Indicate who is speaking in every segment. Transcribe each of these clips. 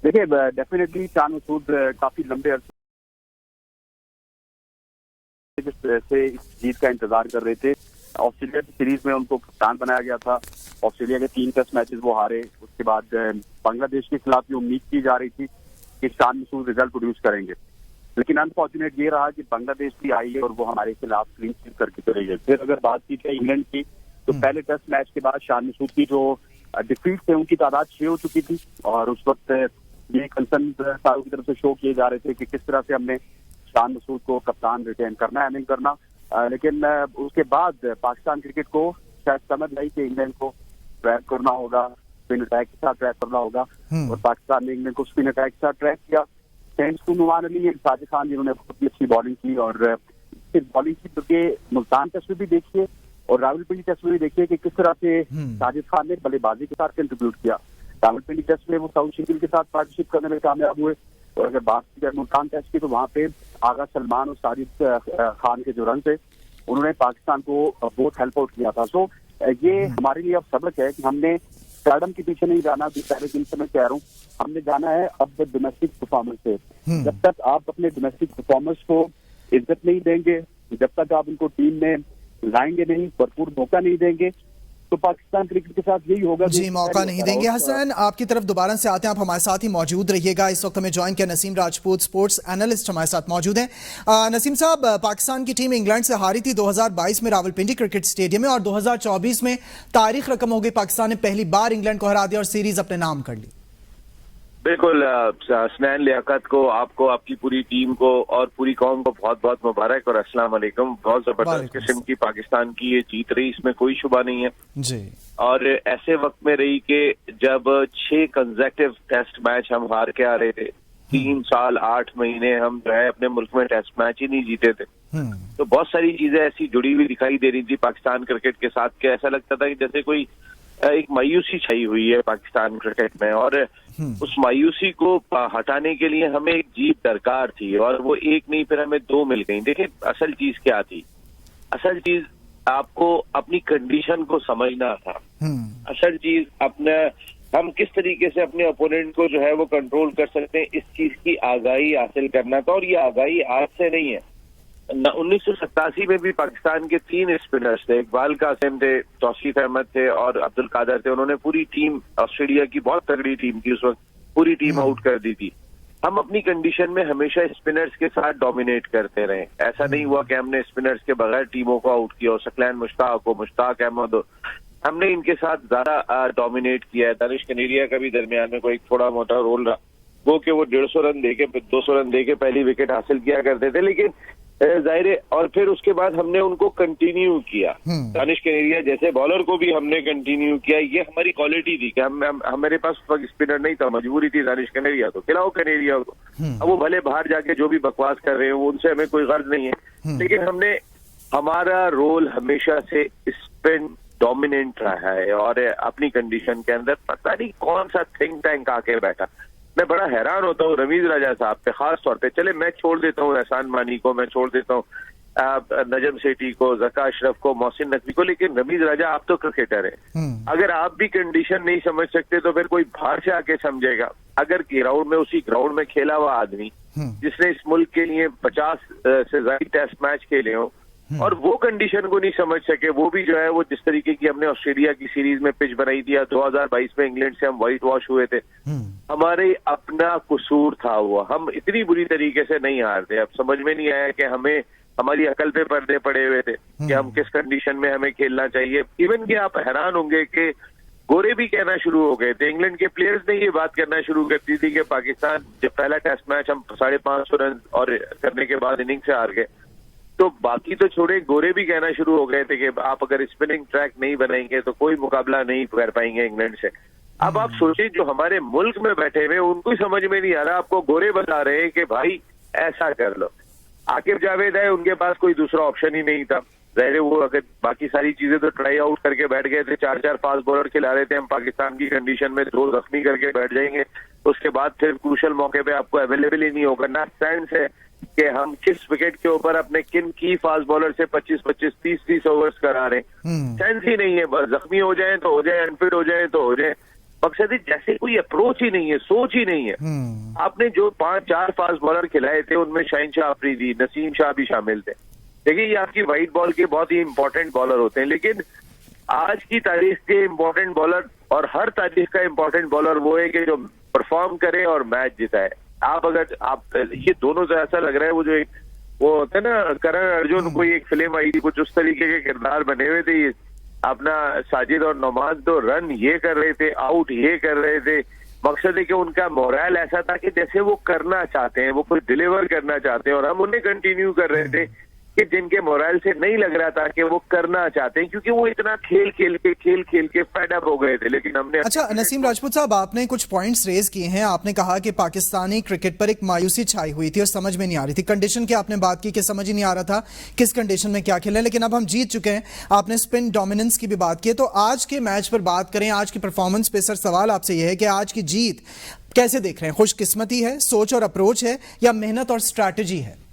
Speaker 1: देखिए डेफिनेटली शान मसूद काफी लंबे अरसे से इस जीत का इंतजार कर रहे थे। ऑस्ट्रेलिया की सीरीज में उनको कप्तान बनाया गया था। ऑस्ट्रेलिया के 3 टेस्ट मैचेस वो हारे। उसके बाद बांग्लादेश के खिलाफ ये उम्मीद की जा रही थी कि शान मसूद रिजल्ट प्रोड्यूस करेंगे, लेकिन अनफॉर्चुनेट ये रहा कि बांग्लादेश भी आई है और वो हमारे खिलाफ क्लीन स्वीप करके चले गए। फिर अगर बात की जाए इंग्लैंड की, तो पहले टेस्ट मैच के बाद शान मसूद की जो डिफीट थे उनकी तादाद 6 हो चुकी थी और उस वक्त ये कंसर्न सारों की तरफ से शो किए जा रहे थे कि किस तरह से हमने शान मसूद को कप्तान रिटेन करना है नहीं करना। लेकिन उसके बाद पाकिस्तान क्रिकेट को शायद समझ आई कि इंग्लैंड को ट्रैक करना होगा, स्पिन अटैक के साथ ट्रैक करना होगा और पाकिस्तान ने इंग्लैंड को स्पिन अटैक के साथ ट्रैक किया। थैंक्स टू नुमान अली, साजिद खान जिन्होंने बहुत ही अच्छी बॉलिंग की और बॉलिंग की, क्योंकि मुल्तान टेस्ट में भी देखिए और रावलपिंडी टेस्ट में भी देखिए कि किस तरह से साजिद खान ने बल्लेबाजी के साथ कंट्रीब्यूट किया। रावलपिंडी टेस्ट में वो साउथ शकील के साथ पार्टनरशिप करने में कामयाब हुए और अगर बात की जाए मुल्तान टेस्ट की, तो वहाँ पे आगा सलमान और साजिद खान के जो रन थे उन्होंने पाकिस्तान को बहुत हेल्प आउट किया था। सो ये हमारे लिए अब सबक है कि हमने स्टारडम के पीछे नहीं जाना। पहले दिन से मैं कह रहा हूँ, हमने जाना है अब डोमेस्टिक परफॉर्मेंस से। जब तक आप अपने डोमेस्टिक परफॉर्मेंस को इज्जत नहीं देंगे, जब तक आप उनको टीम में लाएंगे नहीं, भरपूर मौका नहीं देंगे, तो पाकिस्तान क्रिकेट के साथ यही होगा
Speaker 2: जी, मौका नहीं देंगे। हसन, आपकी तरफ दोबारा से आते हैं, आप हमारे साथ ही मौजूद रहिएगा। इस वक्त हमें ज्वाइन किया नसीम राजपूत, स्पोर्ट्स एनालिस्ट हमारे साथ मौजूद हैं। नसीम साहब, पाकिस्तान की टीम इंग्लैंड से हारी थी 2022 में रावलपिंडी क्रिकेट स्टेडियम में और 2024 में तारीख रकम हो गई, पाकिस्तान ने पहली बार इंग्लैंड को हरा दिया और सीरीज अपने नाम कर ली।
Speaker 3: बिल्कुल हसनैन, लियाकत को, आपको, आपकी पूरी टीम को और पूरी कौम को बहुत बहुत मुबारक और अस्सलाम वालेकुम। बहुत जबरदस्त किस्म की पाकिस्तान की ये जीत रही, इसमें कोई शुबा नहीं है
Speaker 2: जी।
Speaker 3: और ऐसे वक्त में रही कि जब 6 कंसेक्टिव टेस्ट मैच हम हार के आ रहे थे। 3 साल 8 महीने हम जो है अपने मुल्क में टेस्ट मैच ही नहीं जीते थे। तो बहुत सारी चीजें ऐसी जुड़ी हुई दिखाई दे रही थी पाकिस्तान क्रिकेट के साथ कि ऐसा लगता था कि जैसे कोई एक मायूसी छाई हुई है पाकिस्तान क्रिकेट में और उस मायूसी को हटाने के लिए हमें एक जीत दरकार थी और वो एक नहीं, फिर हमें 2 मिल गई। देखिए असल चीज क्या थी, असल चीज आपको अपनी कंडीशन को समझना था। असल चीज अपने हम किस तरीके से अपने ओपोनेंट को जो है वो कंट्रोल कर सकते हैं, इस चीज की आगाही हासिल करना था और ये आगाही आज से नहीं है। 1987 में भी पाकिस्तान के 3 स्पिनर्स थे, इकबाल कासिम थे, तौसीफ अहमद थे और अब्दुल कादर थे। उन्होंने पूरी टीम, ऑस्ट्रेलिया की बहुत तगड़ी टीम थी उस वक्त, पूरी टीम आउट कर दी थी। हम अपनी कंडीशन में हमेशा स्पिनर्स के साथ डोमिनेट करते रहे। ऐसा नहीं हुआ कि हमने स्पिनर्स के बगैर टीमों को आउट किया हो। सकलैन मुश्ताक हो, मुश्ताक अहमद हो, हमने इनके साथ ज्यादा डोमिनेट किया है। दानिश कनेरिया का भी दरमियान में कोई थोड़ा मोटा रोल रहा, वो कि वो 150 रन देके 200 रन देके पहली विकेट हासिल किया करते थे, लेकिन जाहिर है। और फिर उसके बाद हमने उनको कंटिन्यू किया। दानिश कनेरिया जैसे बॉलर को भी हमने कंटिन्यू किया। ये हमारी क्वालिटी थी कि हमारे पास स्पिनर नहीं था, मजबूरी थी दानिश कनेरिया को खिलाओ, कनेरिया को। अब वो भले बाहर जाके जो भी बकवास कर रहे हैं उनसे हमें कोई गर्ज नहीं है, लेकिन हमने, हमारा रोल हमेशा से स्पिन डोमिनेंट रहा है और अपनी कंडीशन के अंदर पता नहीं कौन सा थिंक टैंक आके बैठा। मैं बड़ा हैरान होता हूँ रमीज राजा साहब पे खास तौर पे। चले मैं छोड़ देता हूँ एहसान मानी को, मैं छोड़ देता हूँ नजम सेठी को, जका अशरफ को, मोहसिन नकवी को, लेकिन रमीज राजा आप तो क्रिकेटर है। अगर आप भी कंडीशन नहीं समझ सकते तो फिर कोई बाहर से आके समझेगा। अगर ग्राउंड में, उसी ग्राउंड में खेला हुआ आदमी जिसने इस मुल्क के लिए 50 से ज्यादा टेस्ट मैच खेले हो और वो कंडीशन को नहीं समझ सके, वो भी जो है वो जिस तरीके की हमने ऑस्ट्रेलिया की सीरीज में पिच बनाई थी, 2022 में इंग्लैंड से हम व्हाइट वॉश हुए थे, हमारे अपना कसूर था वो। हम इतनी बुरी तरीके से नहीं हारते। अब समझ में नहीं आया कि हमें, हमारी अकल पे पर्दे पड़े हुए थे कि हम किस कंडीशन में हमें खेलना चाहिए। इवन कि आप हैरान होंगे कि गोरे भी कहना शुरू हो गए थे, इंग्लैंड के प्लेयर्स ने ये बात करना शुरू कर दी थी कि पाकिस्तान जब पहला टेस्ट मैच हम 550 रन और करने के बाद इनिंग से हार गए, तो बाकी तो छोड़े, गोरे भी कहना शुरू हो गए थे कि आप अगर स्पिनिंग ट्रैक नहीं बनाएंगे तो कोई मुकाबला नहीं कर पाएंगे इंग्लैंड से। अब आप सोचिए, जो हमारे मुल्क में बैठे हुए उनको ही समझ में नहीं आ रहा, आपको गोरे बता रहे हैं कि भाई ऐसा कर लो। आकिब जावेद है, उनके पास कोई दूसरा ऑप्शन ही नहीं था। जाहिर, वो अगर बाकी सारी चीजें तो ट्राई आउट करके बैठ गए थे, 4-4 फास्ट बॉलर खिला रहे थे। हम पाकिस्तान की कंडीशन में 2 जख्मी करके बैठ जाएंगे, उसके बाद फिर क्रूशल मौके पे आपको अवेलेबल ही नहीं होगा। ना सेंस है कि हम किस विकेट के ऊपर अपने किन की फास्ट बॉलर से 25-25, 30-30 ओवर्स करा रहे हैं। सेंस ही नहीं है। बस जख्मी हो जाए तो हो जाए, अनफिट हो जाए तो हो जाए। मकसद है जैसे कोई अप्रोच ही नहीं है, सोच ही नहीं है। आपने जो 5-4 फास्ट बॉलर खिलाए थे उनमें शाहीन शाह अफरीदी, नसीम शाह भी शामिल थे। देखिए ये आपकी वाइट बॉल के बहुत ही इंपॉर्टेंट बॉलर होते हैं, लेकिन आज की तारीख के इंपॉर्टेंट बॉलर और हर तारीख का इंपॉर्टेंट बॉलर वो है कि जो परफॉर्म करे और मैच जिताए। आप ये दोनों से ऐसा लग रहा है वो होता है ना करण अर्जुन, कोई एक फिल्म आई थी, कुछ उस तरीके के किरदार बने हुए थे। अपना साजिद और नमाज तो रन ये कर रहे थे, आउट ये कर रहे थे। मकसद है कि उनका मोरल ऐसा था कि जैसे वो करना चाहते हैं, वो कुछ डिलीवर करना चाहते हैं, और हम उन्हें कंटिन्यू कर रहे थे कि जिनके मोरल से नहीं लग रहा था कि वो करना चाहते हैं, क्योंकि वो इतना खेल खेल के फेड अप हो गए थे। लेकिन हमने
Speaker 2: अच्छा नसीम राजपूत साहब, आपने कुछ पॉइंट्स रेज किए हैं। आपने कहा कि पाकिस्तानी क्रिकेट पर एक मायूसी छाई हुई थी और समझ में नहीं आ रही थी। कंडीशन की आपने बात की कि समझ ही नहीं आ रहा था किस कंडीशन में क्या खेलना है, लेकिन अब हम जीत चुके हैं। आपने स्पिन डोमिनेंस की भी बात की, तो आज के मैच पर बात करें, आज की परफॉर्मेंस पे सर सवाल आपसे यह है कि आज की जीत कैसे देख रहे हैं? खुशकिस्मती है, सोच और अप्रोच है, या मेहनत और स्ट्रैटेजी है?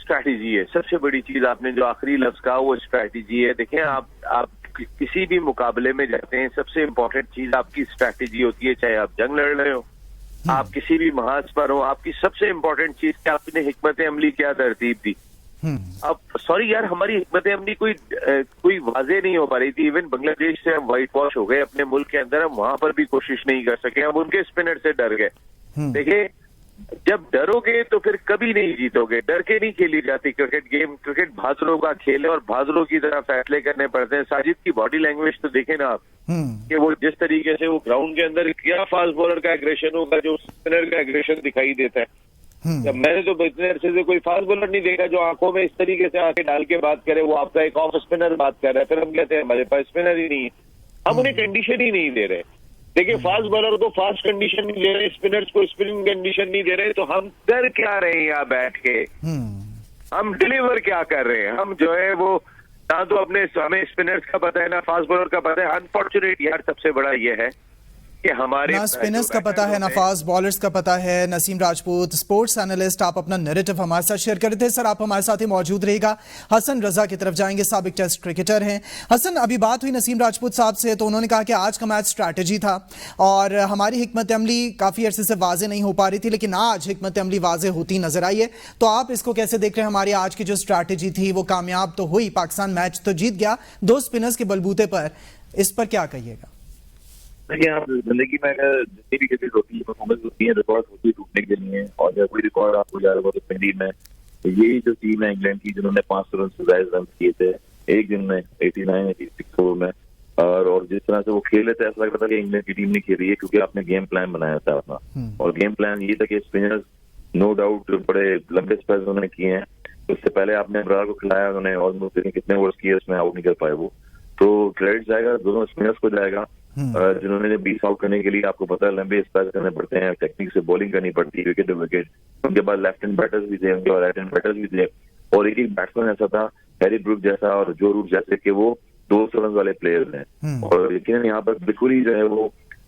Speaker 3: स्ट्रैटेजी है। सबसे बड़ी चीज आपने जो आखिरी लफ्ज कहा वो स्ट्रैटेजी है। देखें आप किसी भी मुकाबले में जाते हैं, सबसे इंपॉर्टेंट चीज आपकी स्ट्रैटेजी होती है। चाहे आप जंग लड़ रहे हो, आप किसी भी महाज पर हो, आपकी सबसे इंपॉर्टेंट चीज कि आपने हिकमत अमली क्या तरतीब दी। अब सॉरी यार, हमारी हिकमत अमली कोई वाजे नहीं हो पा रही थी। इवन बांग्लादेश से हम व्हाइट वॉश हो गए अपने मुल्क के अंदर, हम वहां पर भी कोशिश नहीं कर सके, हम उनके स्पिनर से डर गए। देखिए जब डरोगे तो फिर कभी नहीं जीतोगे। डर के नहीं खेली जाती क्रिकेट गेम। क्रिकेट बहादुरों का खेल है और बहादुरों की तरह फैसले करने पड़ते हैं। साजिद की बॉडी लैंग्वेज तो देखे ना आप, कि वो जिस तरीके से वो ग्राउंड के अंदर, क्या फास्ट बॉलर का एग्रेशन होगा जो स्पिनर का एग्रेशन दिखाई देता है। जब मैंने तो इतने अरसे से कोई फास्ट बॉलर नहीं देखा जो आंखों में इस तरीके से आंखें डाल के बात करे। वो आपका एक ऑफ स्पिनर बात कर रहा है, फिर हम कहते हैं हमारे पास स्पिनर ही नहीं है। हम उन्हें कंडीशन ही नहीं दे रहे। देखिए फास्ट बॉलर को फास्ट कंडीशन नहीं दे रहे, स्पिनर्स को स्पिनिंग कंडीशन नहीं दे रहे, तो हम कर क्या रहे हैं यहाँ बैठ के? हम डिलीवर क्या कर रहे हैं? हम जो है वो ना तो हमें स्पिनर्स का पता है ना फास्ट बॉलर का पता है। अनफॉर्चुनेट यार सबसे बड़ा ये है कि हमारे
Speaker 2: ना स्पिनर्स का पता है, ना फास्ट बॉलर्स का पता है। नसीम राजपूत, स्पोर्ट्स एनालिस्ट, आप अपना नैरेटिव हमारे साथ शेयर कर रहे थे। सर आप हमारे साथ ही मौजूद रहेगा। हसन रजा की तरफ जाएंगे, साबिक टेस्ट क्रिकेटर हैं। हसन, अभी बात हुई नसीम राजपूत साहब से, तो उन्होंने कहा कि आज का मैच स्ट्रैटेजी था और हमारी हिकमत अमली काफी अरसे से वाजे नहीं हो पा रही थी, लेकिन आज हिकमत अमली वाजे होती नजर आई है। तो आप इसको कैसे देख रहे हैं? हमारी आज की जो स्ट्रैटेजी थी वो कामयाब तो हुई, पाकिस्तान मैच तो जीत गया 2 स्पिनर्स के बलबूते पर, इस पर क्या कहिएगा?
Speaker 4: देखिए आप जिंदगी में अगर जितनी भी क्रिकेट होती है, परफॉर्मेंस होती है, रिकॉर्ड होती है टूटने के लिए, और जब कोई रिकॉर्ड आपको जा रहा हो तो टीम में, तो यही जो टीम है इंग्लैंड की जिन्होंने 500 रन से ज्यादा रन किए थे एक दिन में 89-86 ओवर में, और जिस तरह से वो खेले थे ऐसा लग रहा था कि इंग्लैंड की टीम नहीं खेल रही है, क्योंकि आपने गेम प्लान बनाया था अपना। और गेम प्लान ये था कि स्पिनर्स नो डाउट बड़े लंबे स्पेल उन्होंने किए हैं। उससे पहले आपने अब्रार को खिलाया, उन्होंने ऑलमोस्ट कितने ओवर्स किए उसमें आउट नहीं कर पाए वो, तो क्रेडिट जाएगा दोनों स्पिनर्स को जाएगा जिन्होंने 20 आउट करने के लिए, आपको पता है लंबे स्पेल करने पड़ते हैं, टेक्निक से बॉलिंग करनी पड़ती है विकेट टू विकेट। उनके बाद लेफ्ट हैंड बैटर्स भी थे उनके, और राइट हैंड बैटर्स भी थे, और एक बैट्समैन ऐसा था हैरी ब्रूक जैसा और जो रूट जैसे कि वो 200 रन वाले प्लेयर्स हैं। और यकीनन यहाँ पर बिल्कुल ही जो है वो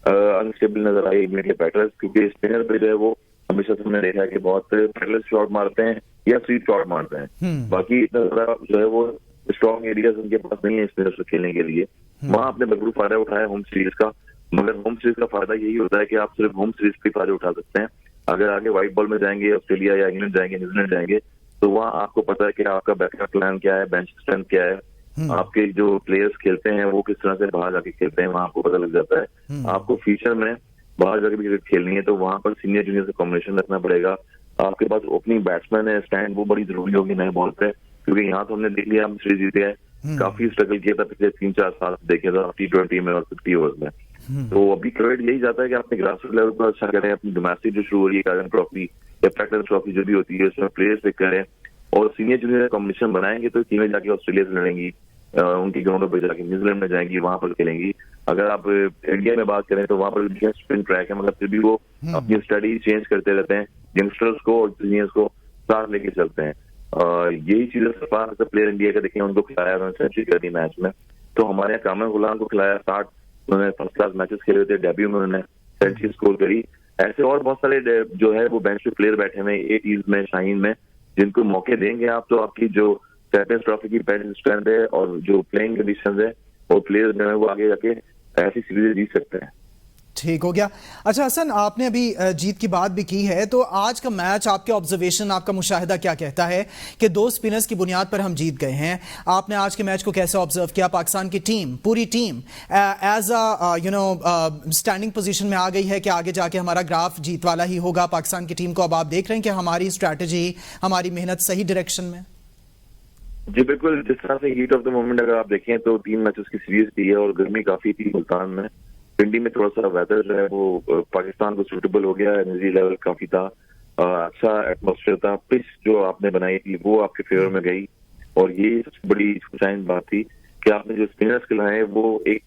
Speaker 4: अनस्टेबल नजर आई इंग्लैंड के बैटर्स, क्योंकि स्पिनर पे जो है वो हमेशा तुमने देखा है कि बहुत पेडलेस शॉट मारते हैं या स्वीप शॉट मारते हैं। बाकी इतना ज्यादा जो है वो स्ट्रॉन्ग एरियाज उनके पास नहीं है स्पिनर्स को खेलने के लिए। वहां आपने भरपूर फायदा उठाया होम सीरीज का, मगर होम सीरीज का फायदा यही होता है कि आप सिर्फ होम सीरीज पे फायदा उठा सकते हैं। अगर आगे व्हाइट बॉल में जाएंगे, ऑस्ट्रेलिया या इंग्लैंड जाएंगे, न्यूजीलैंड जाएंगे, तो वहाँ आपको पता है कि आपका बैकअप प्लान क्या है, बेंच स्ट्रेंथ क्या है, आपके जो प्लेयर्स खेलते हैं वो किस तरह से बाहर जाके खेलते हैं, वहाँ आपको पता लग जाता है। आपको फ्यूचर में बाहर जाके भी क्रिकेट खेलनी है तो वहाँ पर सीनियर जूनियर से कॉम्बिनेशन रखना पड़ेगा। आपके पास ओपनिंग बैट्समैन है, स्टैंड वो बड़ी जरूरी होगी नए बॉल पे, क्योंकि यहाँ तो हमने देख लिया हम सीरीज जीते हैं, काफी स्ट्रगल किया था पिछले 3-4 साल देखे तो T20 में और 50 ओवर्स में। तो अभी क्रेडिट यही जाता है कि अपने ग्रासरूट लेवल पर अच्छा करें, अपनी डोमेस्टिक जो शुरू हो रही है कार्डन ट्रॉफी या प्रैक्टिस ट्रॉफी जो भी होती है उसमें प्लेयर्स पिक करें, और सीनियर जूनियर कॉम्बिनेशन बनाएंगे तो टीमें जाके ऑस्ट्रेलिया से लड़ेंगी, उनकी ग्राउंडों पर जाके न्यूजीलैंड में जाएंगी, वहां पर खेलेंगी। अगर आप इंडिया में बात करें तो वहां पर स्पिन ट्रैक है, मगर फिर भी वो अपनी स्टडी चेंज करते रहते हैं, यंगस्टर्स को और सीनियर्स को साथ लेके चलते हैं। यही चीज सरफार प्लेयर इंडिया का देखें, उनको खिलाया, उन्होंने सेंचुरी कर दी मैच में। तो हमारे यहाँ कामरान गुलाम को खिलाया, 60 उन्होंने फर्स्ट क्लास मैचेस खेले थे, डेब्यू में उन्होंने सेंचुरी स्कोर करी। ऐसे और बहुत सारे जो है वो बेंच पे प्लेयर बैठे हुए 80s में, शाहीन में, जिनको मौके देंगे आप तो आपकी जो चैंपियंस ट्रॉफी की बेंच स्ट्रेंथ है और जो प्लेइंग कंडीशन है और प्लेयर्स जो है वो आगे जाके ऐसी सीरीज जीत सकते हैं।
Speaker 2: ठीक हो गया। अच्छा हसन, आपने अभी जीत की बात भी की है, तो आज का मैच आपके ऑब्जर्वेशन, आपका मुशाहिदा क्या कहता है कि दो स्पिनर्स की बुनियाद पर हम जीत गए हैं? आपने आज के मैच को कैसे ऑब्जर्व किया? पाकिस्तान की टीम, पूरी टीम एज स्टैंडिंग पोजीशन में आ गई है कि आगे जाके हमारा ग्राफ जीत वाला ही होगा। पाकिस्तान की टीम को अब आप देख रहे हैं कि हमारी स्ट्रैटेजी, हमारी मेहनत सही डायरेक्शन में?
Speaker 4: जी बिल्कुल, जिस तरह से हीट ऑफ द मोमेंट अगर आप देखें तो 3 मैचेस की सीरीज थी है और गर्मी काफी थी मुल्तान में। पिंडी में थोड़ा सा वेदर जो है वो पाकिस्तान को सूटेबल हो गया, एनर्जी लेवल काफी था, अच्छा एटमोसफेयर था, पिच जो आपने बनाई थी वो आपके फेवर में गई। और ये सबसे बड़ी खुशाइन बात थी कि आपने जो स्पिनर्स खिलाए वो एक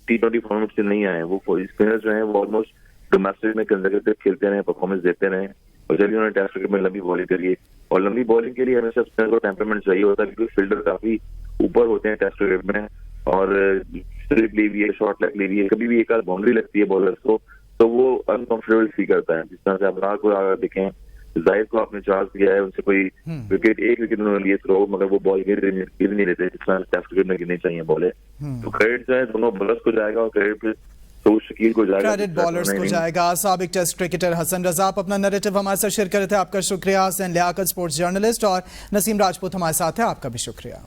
Speaker 4: T20 फॉर्मेट से नहीं आए, वो स्पिनर्स जो है वो ऑलमोस्ट डोमेस्टिक में कंजर्वेटिव खेलते रहे, परफॉर्मेंस देते रहे। और चलिए उन्होंने टेस्ट क्रिकेट में लंबी बॉलिंग करी, और लंबी बॉलिंग के लिए हमेशा स्पिनर को टेम्परामेंट चाहिए होता है क्योंकि फील्डर काफी ऊपर होते हैं टेस्ट क्रिकेट में, और स्लिप ली हुई है, शॉर्ट लेग ली हुई है, कभी भी एक आध बाउंड्री लगती है बॉलर को तो वो अनकंफर्टेबल फील करता है। जिस तरह से अबरार को अगर देखें, जाहिद को आपने चार्ज दिया है, उनसे कोई विकेट, एक विकेट उन्होंने लिए थ्रो, मगर वो बॉल गिर नहीं लेते जिस तरह टेस्ट क्रिकेट में गिरनी चाहिए बॉलें। तो क्रेडिट जो है दोनों बॉलर्स को जाएगा और क्रेडिट तो शकील को जाएगा,
Speaker 2: क्रेडिट बॉलर्स को जाएगा। साबिक टेस्ट क्रिकेटर हसन रजा, आप अपना नैरेटिव हमारे साथ शेयर कर रहे थे, आपका शुक्रिया। हसन लियाकत, स्पोर्ट्स जर्नलिस्ट, और नसीम राजपूत हमारे साथ है, आपका भी शुक्रिया।